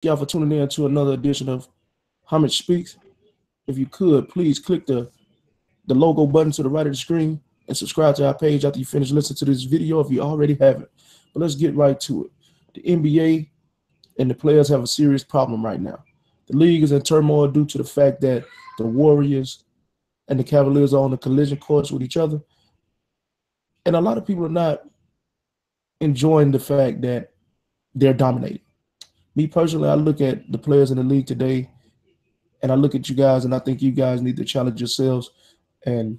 Y'all for tuning in to another edition of Homage Speaks. If you could, please click the logo button to the right of the screen and subscribe to our page after you finish listening to this video if you already haven't. But let's get right to it. The NBA and the players have a serious problem right now. The league is in turmoil due to the fact that the Warriors and the Cavaliers are on the collision course with each other. And a lot of people are not enjoying the fact that they're dominating. Me personally, I look at the players in the league today and I look at you guys and I think you guys need to challenge yourselves and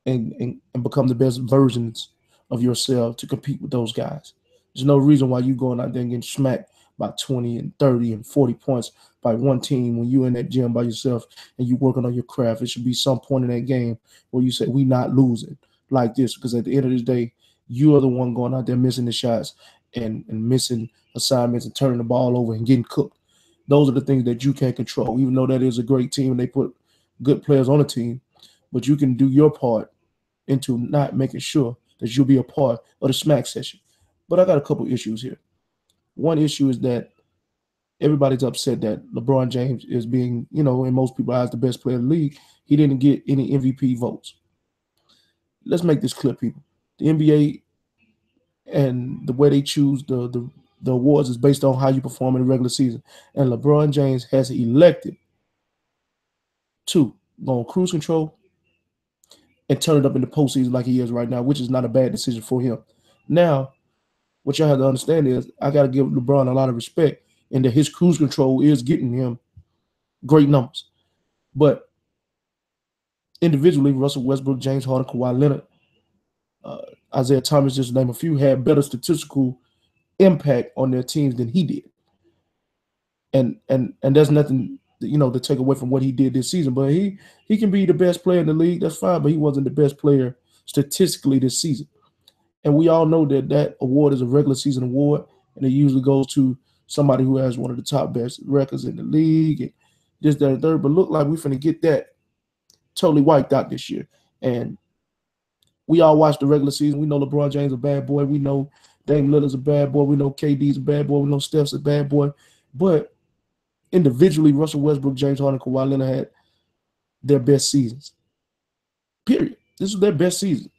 and become the best versions of yourself to compete with those guys. There's no reason why you going out there and getting smacked by 20 and 30 and 40 points by one team when you in that gym by yourself and you working on your craft. It should be some point in that game where you say, we not losing like this, because at the end of the day, you are the one going out there missing the shots and missing assignments and turning the ball over and getting cooked. Those are the things that you can't control, even though that is a great team and they put good players on the team. But you can do your part into not making sure that you'll be a part of the smack session. But I got a couple issues here. One issue is that everybody's upset that LeBron James is being, in most people's eyes, the best player in the league. He didn't get any MVP votes. Let's make this clear, people. The NBA and the way they choose the awards is based on how you perform in the regular season. And LeBron James has elected to go on cruise control and turn it up in the postseason like he is right now, which is not a bad decision for him. Now, what y'all have to understand is I got to give LeBron a lot of respect and that his cruise control is getting him great numbers. But individually, Russell Westbrook, James Harden, Kawhi Leonard, Isaiah Thomas, just to name a few, had better statistical impact on their teams than he did. And there's nothing to take away from what he did this season. But he can be the best player in the league. That's fine. But he wasn't the best player statistically this season. And we all know that that award is a regular season award, and it usually goes to somebody who has one of the top best records in the league and this, that, and third. But look like we're finna get that totally wiped out this year. And we all watched the regular season. We know LeBron James is a bad boy. We know Dame Lillard's a bad boy. We know KD's a bad boy. We know Steph's a bad boy. But individually, Russell Westbrook, James Harden, Kawhi Leonard had their best seasons. Period. This was their best season.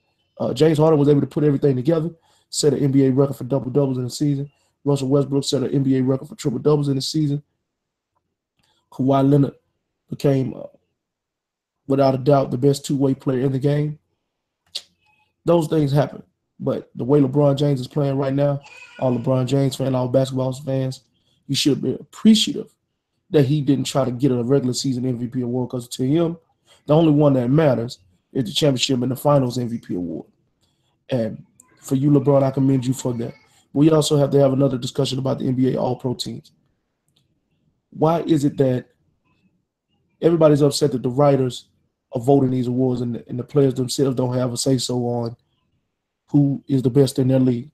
James Harden was able to put everything together, set an NBA record for double-doubles in the season. Russell Westbrook set an NBA record for triple-doubles in the season. Kawhi Leonard became, without a doubt, the best two-way player in the game. Those things happen. But the way LeBron James is playing right now, all LeBron James fans, all basketball fans, you should be appreciative that he didn't try to get a regular season MVP award, because to him, the only one that matters is the championship and the finals MVP award. And for you, LeBron, I commend you for that. We also have to have another discussion about the NBA All-Pro teams. Why is it that everybody's upset that the writers are voting these awards and the players themselves don't have a say-so on who is the best in their league?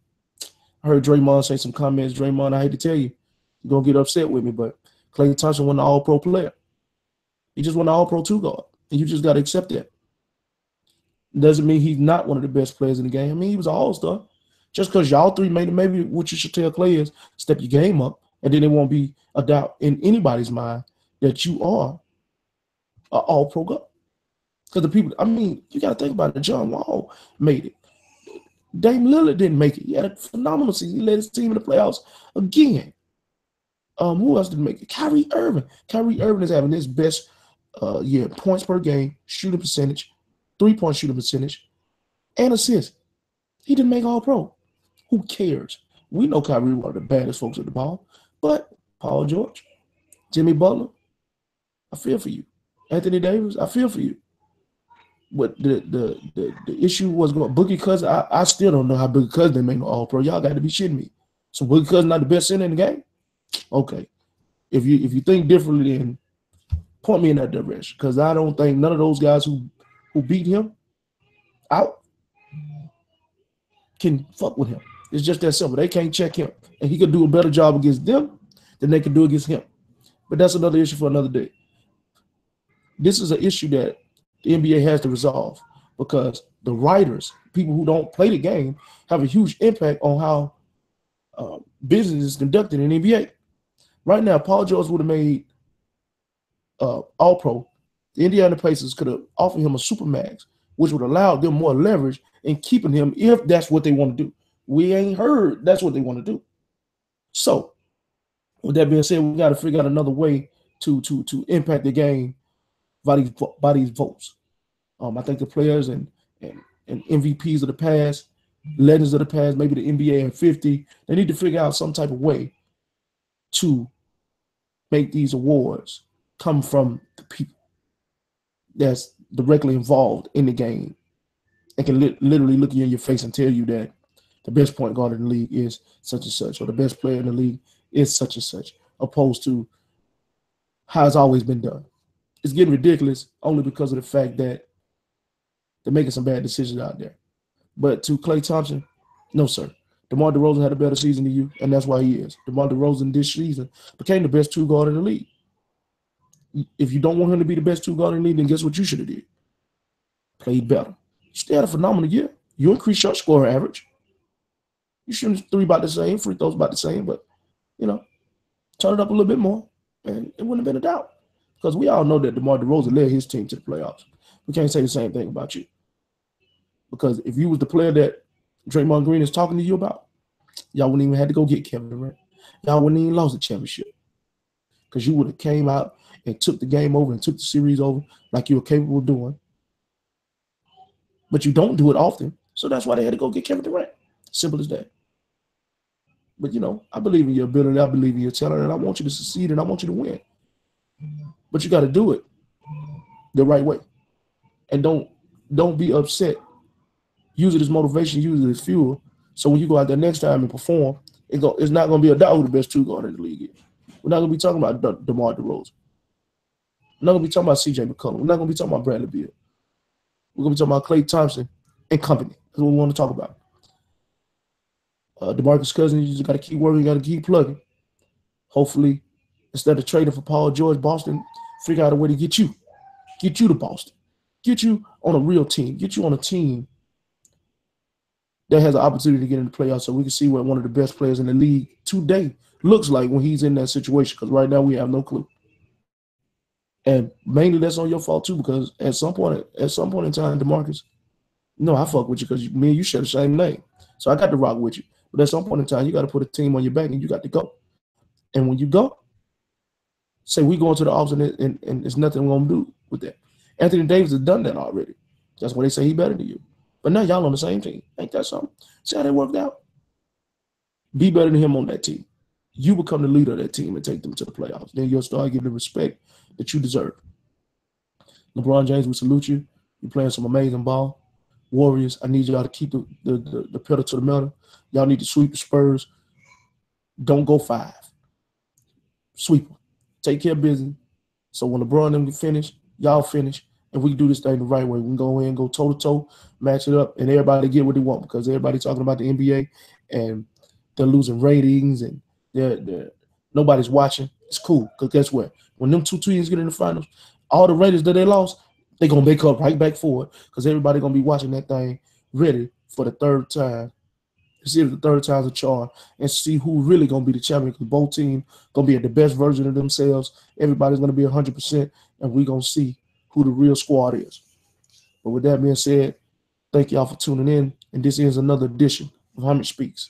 I heard Draymond say some comments. Draymond, I hate to tell you, you're going to get upset with me, but Klay Thompson won the All-Pro player. He just won the All-Pro 2 guard, and you just got to accept that. Doesn't mean he's not one of the best players in the game. I mean, he was an all-star. Just because y'all three made it, maybe what you should tell Clay is step your game up, and then it won't be a doubt in anybody's mind that you are an all-pro guy. Because the people, I mean, you got to think about it. John Wall made it. Dame Lillard didn't make it. He had a phenomenal season. He led his team in the playoffs again. Who else didn't make it? Kyrie Irving. Kyrie Irving is having his best year, points per game, shooting percentage, three-point shooting percentage, and assists. He didn't make All-Pro. Who cares? We know Kyrie one of the baddest folks at the ball, but Paul George, Jimmy Butler, I feel for you. Anthony Davis, I feel for you. But the issue was going Boogie Cousins. I still don't know how Boogie Cousins didn't make no All-Pro. Y'all got to be shitting me. So Boogie Cousins not the best center in the game? Okay. If you think differently, then point me in that direction, because I don't think none of those guys who beat him out can fuck with him. It's just that simple. They can't check him, and he could do a better job against them than they could do against him. But that's another issue for another day. This is an issue that the NBA has to resolve, because the writers, people who don't play the game, have a huge impact on how business is conducted in the NBA. Right now, Paul George would have made All Pro. The Indiana Pacers could have offered him a super max, which would allow them more leverage in keeping him if that's what they want to do. We ain't heard that's what they want to do. So, with that being said, we got to figure out another way to impact the game by these votes. I think the players and MVPs of the past, legends of the past, maybe the NBA and 50, they need to figure out some type of way to make these awards come from the people that's directly involved in the game and can literally look you in your face and tell you that the best point guard in the league is such and such, or the best player in the league is such and such, opposed to how it's always been done. It's getting ridiculous only because of the fact that they're making some bad decisions out there. But to Klay Thompson, no, sir. DeMar DeRozan had a better season than you, and that's why he is. DeMar DeRozan this season became the best two guard in the league. If you don't want him to be the best two guard in the league, then guess what you should have did? Played better. You still had a phenomenal year. You increased your score average. You shooting three about the same, free throws about the same, but, turn it up a little bit more, and it wouldn't have been a doubt. Because we all know that DeMar DeRozan led his team to the playoffs. We can't say the same thing about you. Because if you was the player that Draymond Green is talking to you about, y'all wouldn't even have to go get Kevin Durant. Y'all wouldn't even lost the championship. Because you would have came out and took the game over and took the series over like you were capable of doing. But you don't do it often. So that's why they had to go get Kevin Durant. Simple as that. But, I believe in your ability. I believe in your talent. And I want you to succeed and I want you to win. But you got to do it the right way. And don't be upset. Use it as motivation. Use it as fuel. So when you go out there next time and perform, it's not going to be a doubt who the best two guard in the league is. We're not going to be talking about DeMar DeRozan. We're not going to be talking about C.J. McCollum. We're not going to be talking about Bradley Beal. We're going to be talking about Klay Thompson and company. That's what we want to talk about. DeMarcus Cousins, you just got to keep working. You got to keep plugging. Hopefully, instead of trading for Paul George, Boston figure out a way to get you to Boston. Get you on a real team. Get you on a team that has an opportunity to get in the playoffs so we can see what one of the best players in the league today looks like when he's in that situation, because right now we have no clue. And mainly that's on your fault too, because at some point in time, DeMarcus, I fuck with you because me and you share the same name. So I got to rock with you. But at some point in time, you got to put a team on your back and you got to go. And when you go, say we going to the office and there's nothing we're going to do with that. Anthony Davis has done that already. That's why they say he better than you. But now y'all on the same team. Ain't that something? See how that worked out? Be better than him on that team. You become the leader of that team and take them to the playoffs. Then you'll start giving the respect that you deserve. LeBron James, we salute you. You're playing some amazing ball. Warriors, I need y'all to keep the pedal to the metal. Y'all need to sweep the Spurs. Don't go 5. Sweep them. Take care of business. So when LeBron and them get finished, y'all finish, and we can do this thing the right way. We can go in, go toe-to-toe, match it up, and everybody get what they want, because everybody talking about the NBA, and they're losing ratings, and they're nobody's watching. It's cool, because guess what? When them two teams get in the finals, all the ratings that they lost, they're going to make up right back for it, because everybody going to be watching that thing ready for the third time. See if the third time's a charm, and see who really going to be the champion, because both teams going to be at the best version of themselves. Everybody's going to be 100%, and we're going to see who the real squad is. But with that being said, thank y'all for tuning in, and this is another edition of Homage Speaks.